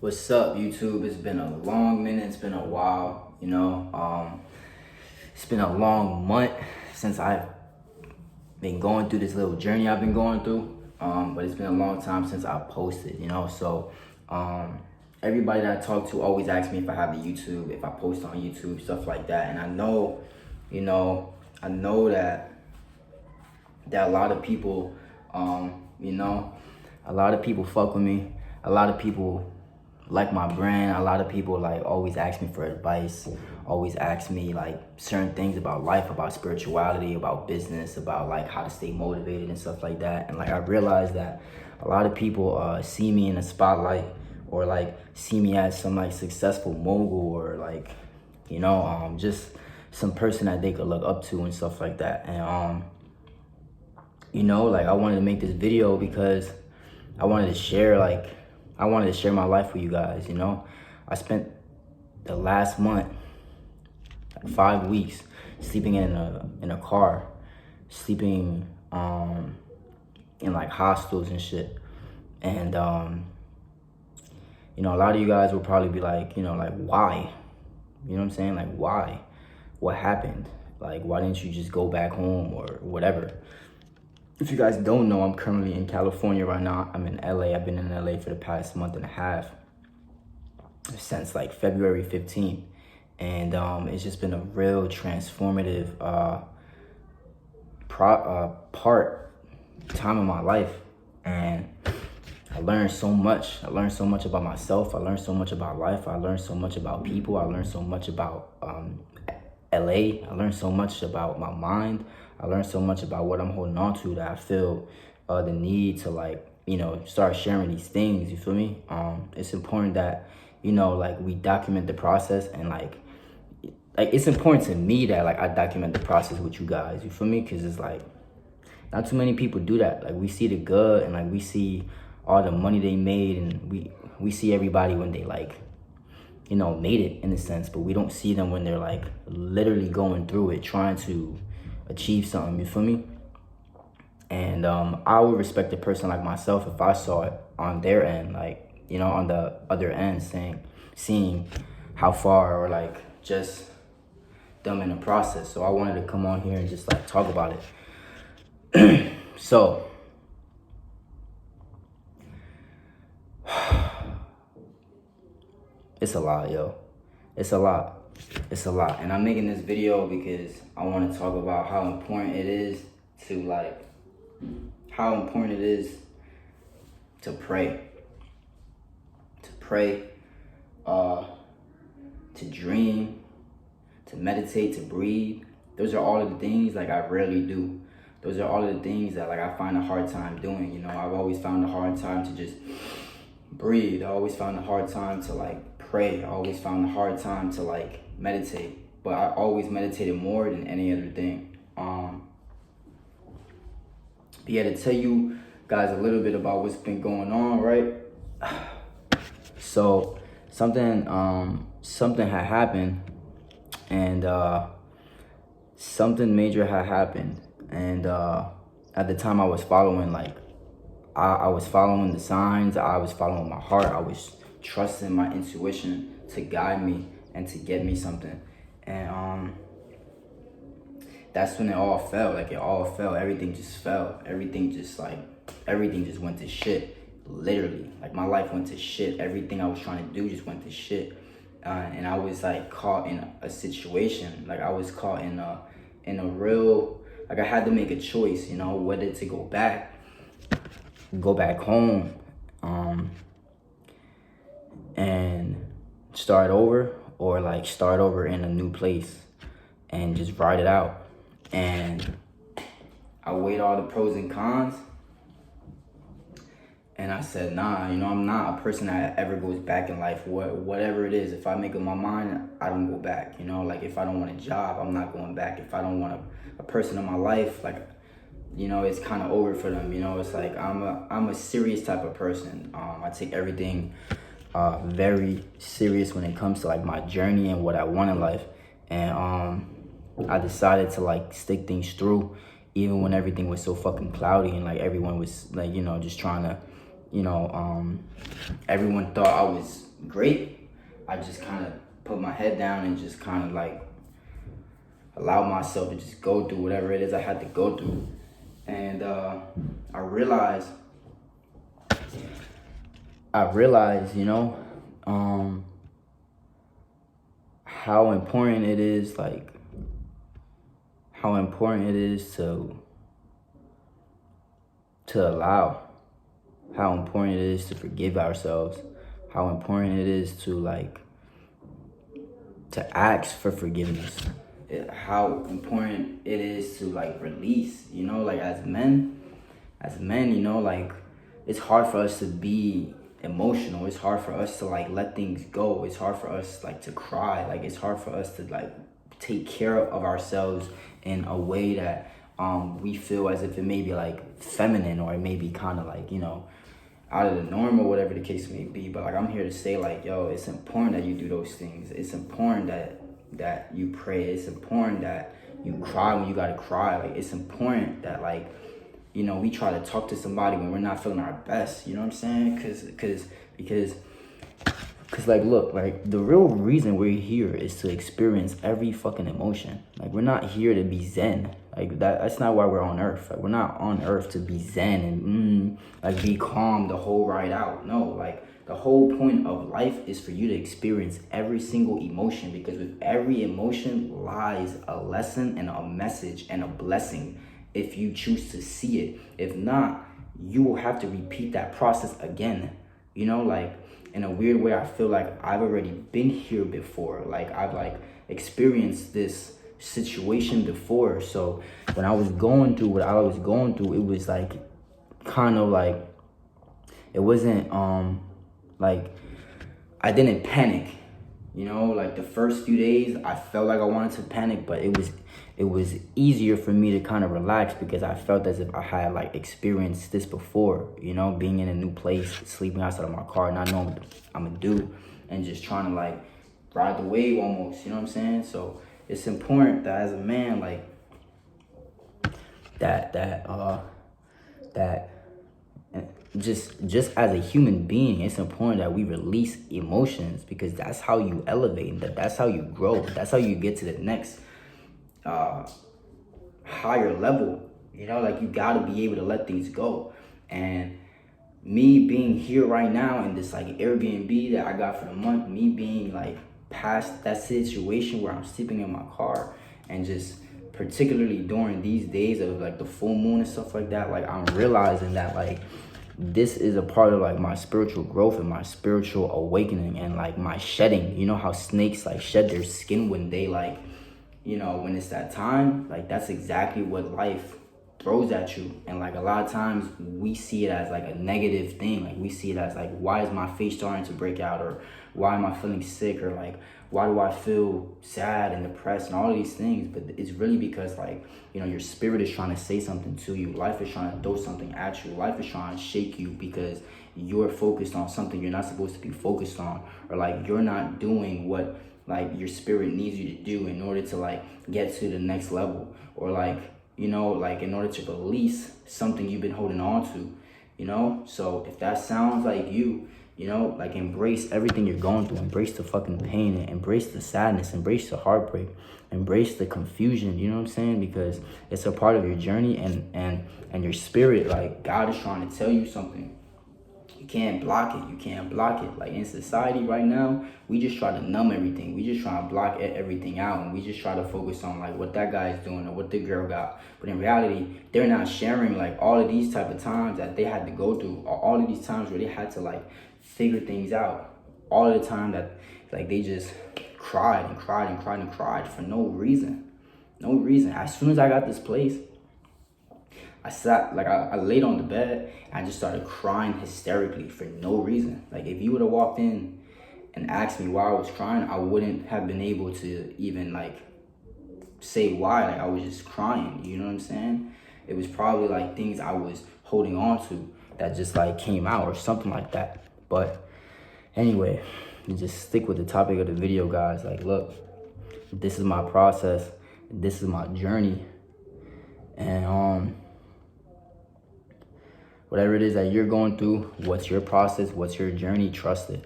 What's up, YouTube? It's been a long minute. It's been a while, you know. It's been a long month since I've been going through this little journey I've been going through. But it's been a long time since I posted, you know. So, everybody that I talk to always asks me if I have a YouTube, if I post on YouTube, stuff like that. And I know, that a lot of people, a lot of people fuck with me. A lot of people like my brand. A lot of people like always ask me for advice, always ask me like certain things about life, about spirituality, about business, about like how to stay motivated and stuff like that. And like I realized that a lot of people see me in the spotlight, or like see me as some like successful mogul, or like just some person that they could look up to and stuff like that. And like I wanted to make this video because I wanted to share my life with you guys. I spent the last month, like 5 weeks, sleeping in a car, sleeping in like hostels and shit. And a lot of you guys will probably be like, like, why? You know what I'm saying? Like, why? What happened? Like, why didn't you just go back home or whatever? If you guys don't know, I'm currently in California right now. I'm in LA. I've been in LA for the past month and a half, since like February 15th. And it's just been a real transformative time of my life. And I learned so much. I learned so much about myself. I learned so much about life. I learned so much about people. I learned so much about LA. I learned so much about my mind. I learned so much about what I'm holding on to, that I feel the need to start sharing these things. You feel me? It's important that we document the process, and like it's important to me that like I document the process with you guys. You feel me? Because it's like not too many people do that. Like we see the good, and like we see all the money they made, and we see everybody when they made it in a sense, but we don't see them when they're like literally going through it, trying to achieve something. You feel me? And I would respect a person like myself if I saw it on their end, like on the other end, seeing how far, or like just them in the process. So I wanted to come on here and just like talk about it. So it's a lot, yo. It's a lot. It's a lot. And I'm making this video because I want to talk about how important it is to to pray. To pray, to dream, to meditate, to breathe. Those are all of the things like I rarely do. Those are all of the things that like I find a hard time doing. I've always found a hard time to just breathe. I always found a hard time to like pray. I always found a hard time to like meditate, but I always meditated more than any other thing. But yeah, to tell you guys a little bit about what's been going on, right? So something had happened, and something major had happened, and at the time I was following I was following the signs. I was following my heart. I was trusting my intuition to guide me and to get me something. And that's when it all fell. Like it all fell. Everything just fell. Everything just went to shit. Literally. Like my life went to shit. Everything I was trying to do just went to shit. And I was like caught in a situation. Like I was caught in a real, like I had to make a choice, whether to go back home and start over, or like start over in a new place and just ride it out. And I weighed all the pros and cons, and I said, nah, I'm not a person that ever goes back in life. Whatever it is, if I make up my mind, I don't go back. Like if I don't want a job, I'm not going back. If I don't want a person in my life, like it's kind of over for them. It's like I'm a serious type of person. I take everything very serious when it comes to like my journey and what I want in life. And I decided to like stick things through, even when everything was so fucking cloudy, and like everyone was like just trying to everyone thought I was great. I just kind of put my head down and just kind of like allow myself to just go through whatever it is I had to go through. And I realized, you know, how important it is, like, how important it is to allow, how important it is to forgive ourselves, how important it is to like to ask for forgiveness, how important it is to like release, you know, like as men, you know, like it's hard for us to be emotional. It's hard for us to like let things go. It's hard for us like to cry. Like it's hard for us to like take care of ourselves in a way that we feel as if it may be like feminine, or it may be kind of like, you know, out of the norm or whatever the case may be. But like I'm here to say, like, yo, it's important that you do those things. It's important that you pray. It's important that you cry when you gotta cry. Like it's important that, like, you know, we try to talk to somebody when we're not feeling our best. You know what I'm saying? Because like, look, like the real reason we're here is to experience every fucking emotion. Like we're not here to be zen. Like that's not why we're on earth. Like we're not on earth to be zen and like be calm the whole ride out. No, like the whole point of life is for you to experience every single emotion, because with every emotion lies a lesson and a message and a blessing if you choose to see it. If not, you will have to repeat that process again. You know, like in a weird way, I feel like I've already been here before. Like I've like experienced this situation before. So when I was going through what I was going through, it was like kind of like, it wasn't like I didn't panic. You know, like the first few days I felt like I wanted to panic, but it was easier for me to kind of relax because I felt as if I had like experienced this before, you know, being in a new place, sleeping outside of my car, not knowing what I'm gonna do, and just trying to like ride the wave almost, you know what I'm saying? So it's important that as a man, like that just as a human being, it's important that we release emotions, because that's how you elevate, that's how you grow, that's how you get to the next higher level. You know, like you gotta be able to let things go. And me being here right now in this like Airbnb that I got for the month, me being like past that situation where I'm sleeping in my car, and just particularly during these days of like the full moon and stuff like that, like I'm realizing that like this is a part of like my spiritual growth and my spiritual awakening and like my shedding. You know how snakes like shed their skin when they like, you know, when it's that time, like that's exactly what life throws at you. And like a lot of times we see it as like a negative thing. Like we see it as like, why is my face starting to break out, or why am I feeling sick, or like why do I feel sad and depressed and all of these things. But it's really because like, you know, your spirit is trying to say something to you. Life is trying to throw something at you. Life is trying to shake you because you're focused on something you're not supposed to be focused on, or like you're not doing what like your spirit needs you to do in order to like get to the next level, or like, you know, like in order to release something you've been holding on to, you know. So if that sounds like you know, like embrace everything you're going through, embrace the fucking pain, and embrace the sadness, embrace the heartbreak, embrace the confusion, you know what I'm saying? Because it's a part of your journey, and your spirit, like God is trying to tell you something. You can't block it. You can't block it. Like in society right now, we just try to numb everything. We just try to block everything out, and we just try to focus on like what that guy's doing or what the girl got. But in reality, they're not sharing like all of these type of times that they had to go through, or all of these times where they had to like figure things out. All of the time that like they just cried and cried and cried and cried for no reason. No reason. As soon as I got this place, I sat, like I laid on the bed and I just started crying hysterically for no reason. Like if you would have walked in and asked me why I was crying, I wouldn't have been able to even like say why. Like I was just crying, you know what I'm saying? It was probably like things I was holding on to that just like came out or something like that. But anyway, just stick with the topic of the video, guys. Like, look, this is my process. This is my journey. And whatever it is that you're going through, what's your process, what's your journey, trust it.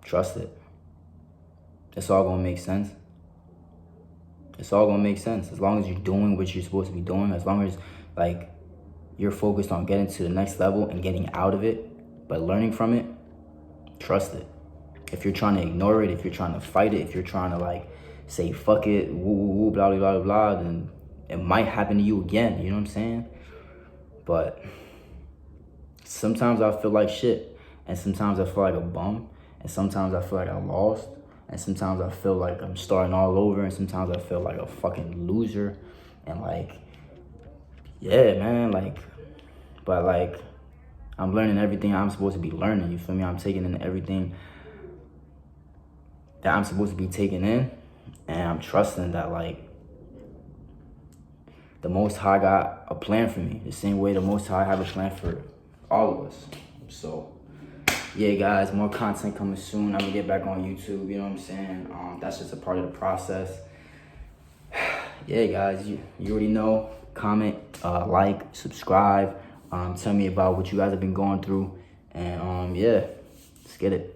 Trust it. It's all gonna make sense. It's all gonna make sense. As long as you're doing what you're supposed to be doing, as long as like you're focused on getting to the next level and getting out of it, but learning from it, trust it. If you're trying to ignore it, if you're trying to fight it, if you're trying to like say fuck it, woo woo woo, blah blah blah blah, then it might happen to you again. You know what I'm saying? But sometimes I feel like shit, and sometimes I feel like a bum, and sometimes I feel like I'm lost, and sometimes I feel like I'm starting all over, and sometimes I feel like a fucking loser, and like, yeah, man, like, but like, I'm learning everything I'm supposed to be learning, you feel me? I'm taking in everything that I'm supposed to be taking in, and I'm trusting that, like, the Most High got a plan for me, the same way the Most High have a plan for all of us. So, yeah, guys, more content coming soon. I'm gonna get back on YouTube, you know what I'm saying? That's just a part of the process. Yeah, guys, you already know. Comment, like, subscribe. Tell me about what you guys have been going through. And, yeah, let's get it.